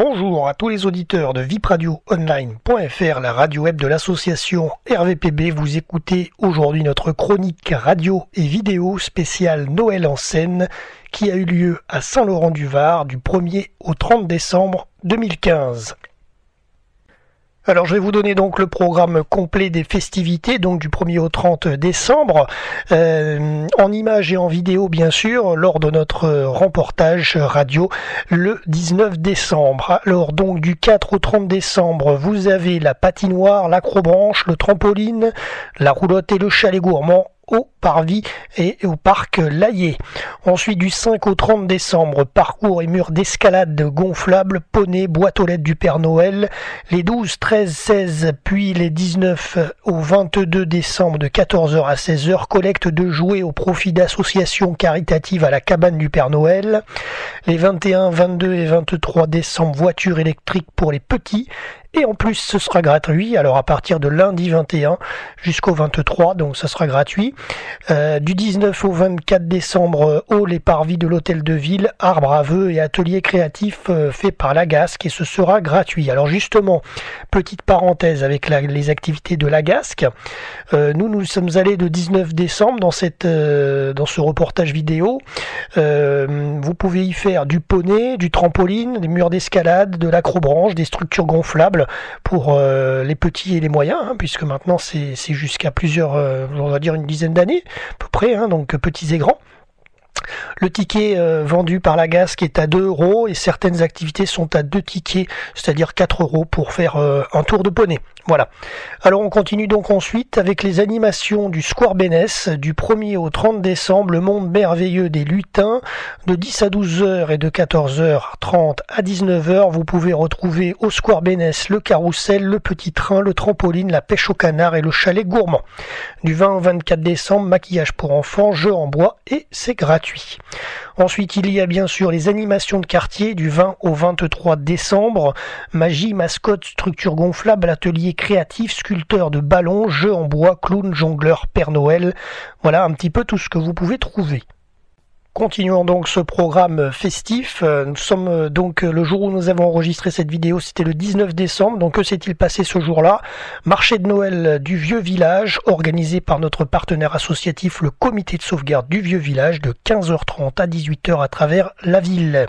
Bonjour à tous les auditeurs de vipradioonline.fr, la radio web de l'association RVPB. Vous écoutez aujourd'hui notre chronique radio et vidéo spéciale Noël en scène qui a eu lieu à Saint-Laurent-du-Var du 1er au 30 décembre 2015. Alors je vais vous donner donc le programme complet des festivités, donc du 1er au 30 décembre, en images et en vidéo bien sûr, lors de notre reportage radio le 19 décembre. Alors donc du 4 au 30 décembre, vous avez la patinoire, l'acrobranche, le trampoline, la roulotte et le chalet gourmand au Parvis et au parc Layet. Ensuite du 5 au 30 décembre, parcours et murs d'escalade gonflables, poney, boîte aux lettres du Père Noël. Les 12, 13, 16 puis les 19 au 22 décembre de 14h à 16h, collecte de jouets au profit d'associations caritatives à la cabane du Père Noël. Les 21, 22 et 23 décembre, voitures électriques pour les petits. Et en plus, ce sera gratuit, alors à partir de lundi 21 jusqu'au 23, donc ça sera gratuit. Du 19 au 24 décembre, hall et parvis de l'hôtel de ville, arbre à vœux et atelier créatif fait par la Gasque, et ce sera gratuit. Alors justement, petite parenthèse avec les activités de la Gasque, nous sommes allés le 19 décembre dans ce reportage vidéo. Vous pouvez y faire du poney, du trampoline, des murs d'escalade, de l'acrobranche, des structures gonflables pour les petits et les moyens, puisque maintenant c'est jusqu'à plusieurs, on va dire une dizaine d'années à peu près, donc petits et grands. Le ticket vendu par la Gasque est à 2 € et certaines activités sont à 2 tickets, c'est-à-dire 4 € pour faire un tour de poney. Voilà. Alors on continue donc ensuite avec les animations du Square Bénesse du 1er au 30 décembre, le monde merveilleux des lutins, de 10 à 12h et de 14h30 à 19h. Vous pouvez retrouver au Square Bénesse le carrousel, le petit train, le trampoline, la pêche au canard et le chalet gourmand. Du 20 au 24 décembre, maquillage pour enfants, jeux en bois et c'est gratuit. Ensuite, il y a bien sûr les animations de quartier du 20 au 23 décembre, magie, mascotte, structure gonflable, atelier créatif, sculpteur de ballons, jeux en bois, clown, jongleur, Père Noël. Voilà un petit peu tout ce que vous pouvez trouver. Continuons donc ce programme festif. Nous sommes donc le jour où nous avons enregistré cette vidéo, c'était le 19 décembre. Donc que s'est-il passé ce jour-là? Marché de Noël du Vieux Village, organisé par notre partenaire associatif, le Comité de sauvegarde du Vieux Village, de 15h30 à 18h à travers la ville.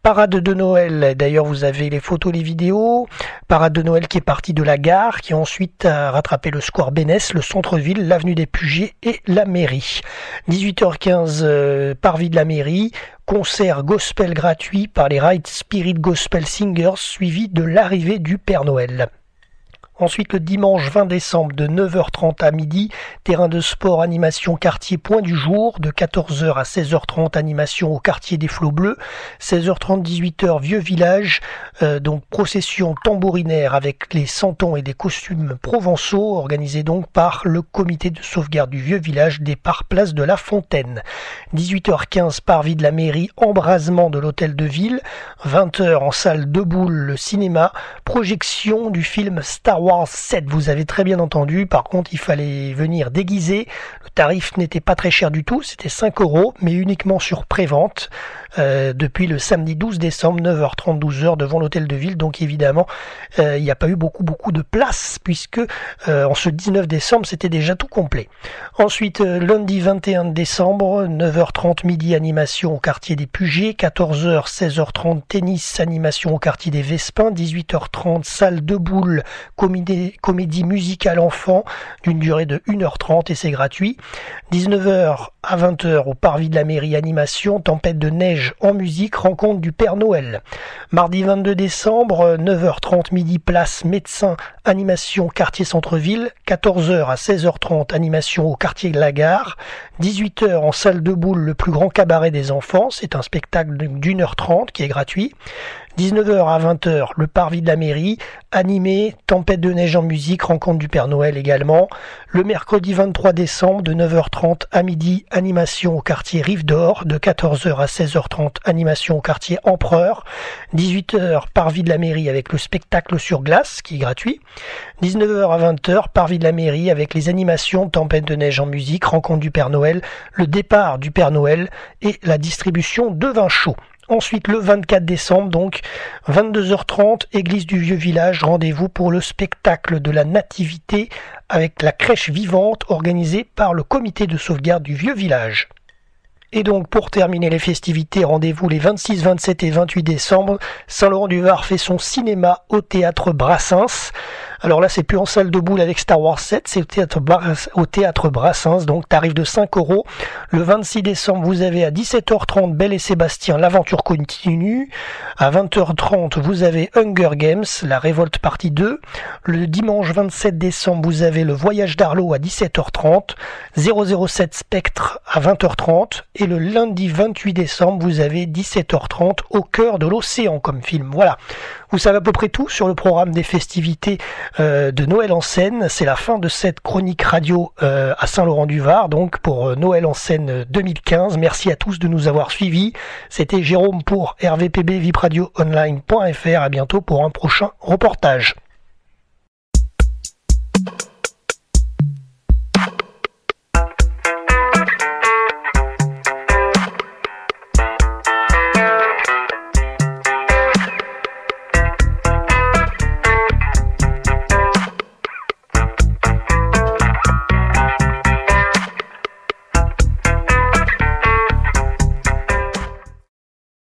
Parade de Noël, d'ailleurs vous avez les photos, les vidéos. Parade de Noël qui est partie de la gare, qui ensuite a rattrapé le Square Bénesse, le centre-ville, l'avenue des Pugets et la mairie. 18h15, parvis de la mairie, concert gospel gratuit par les Right Spirit Gospel Singers, suivi de l'arrivée du Père Noël. Ensuite, le dimanche 20 décembre de 9h30 à midi, terrain de sport, animation quartier point du jour, de 14h à 16h30, animation au quartier des Flots Bleus, 16h30, 18h, vieux village, donc procession tambourinaire avec les santons et des costumes provençaux, organisé donc par le comité de sauvegarde du vieux village, départ place de la Fontaine. 18h15, parvis de la mairie, embrasement de l'hôtel de ville, 20h en salle de boule, le cinéma, projection du film Star Wars 7, vous avez très bien entendu. Par contre, il fallait venir déguisé. Le tarif n'était pas très cher du tout, c'était 5 €, mais uniquement sur prévente. Depuis le samedi 12 décembre, 9h30, 12h, devant l'hôtel de ville. Donc évidemment, il n'y a pas eu beaucoup de place, puisque en ce 19 décembre, c'était déjà tout complet. Ensuite, lundi 21 décembre, 9h30, midi, animation au quartier des Pugets. 14h, 16h30, tennis, animation au quartier des Vespins. 18h30, salle de boule, comédie musicale enfant, d'une durée de 1h30 et c'est gratuit. 19h à 20h au parvis de la mairie, animation, tempête de neige en musique, rencontre du Père Noël. Mardi 22 décembre, 9h30 midi, place médecin, animation quartier centre-ville. 14h à 16h30, animation au quartier de la gare. 18h en salle de boule, le plus grand cabaret des enfants, c'est un spectacle d'1h30 qui est gratuit. 19h à 20h, le parvis de la mairie, animé, tempête de neige en musique, rencontre du Père Noël également. Le mercredi 23 décembre, de 9h30 à midi, animation au quartier Rive d'Or. De 14h à 16h30, animation au quartier Empereur. 18h, parvis de la mairie avec le spectacle sur glace, qui est gratuit. 19h à 20h, parvis de la mairie avec les animations, tempête de neige en musique, rencontre du Père Noël, le départ du Père Noël et la distribution de vin chaud. Ensuite, le 24 décembre, donc 22h30, église du Vieux Village, rendez-vous pour le spectacle de la Nativité avec la crèche vivante organisée par le comité de sauvegarde du Vieux Village. Et donc pour terminer les festivités, rendez-vous les 26, 27 et 28 décembre. Saint-Laurent-du-Var fait son cinéma au théâtre Brassens. Alors là, c'est plus en salle de boule avec Star Wars 7, c'est au théâtre Brassens, donc tarif de 5 €. Le 26 décembre, vous avez à 17h30 Belle et Sébastien, l'aventure continue. À 20h30, vous avez Hunger Games, la révolte partie 2. Le dimanche 27 décembre, vous avez le voyage d'Arlo à 17h30. 007 Spectre à 20h30. Et le lundi 28 décembre, vous avez 17h30 Au cœur de l'océan comme film. Voilà. Vous savez à peu près tout sur le programme des festivités de Noël en Seine. C'est la fin de cette chronique radio à Saint-Laurent-du-Var, donc pour Noël en Seine 2015. Merci à tous de nous avoir suivis. C'était Jérôme pour RVPB, vipradioonline.fr. À bientôt pour un prochain reportage.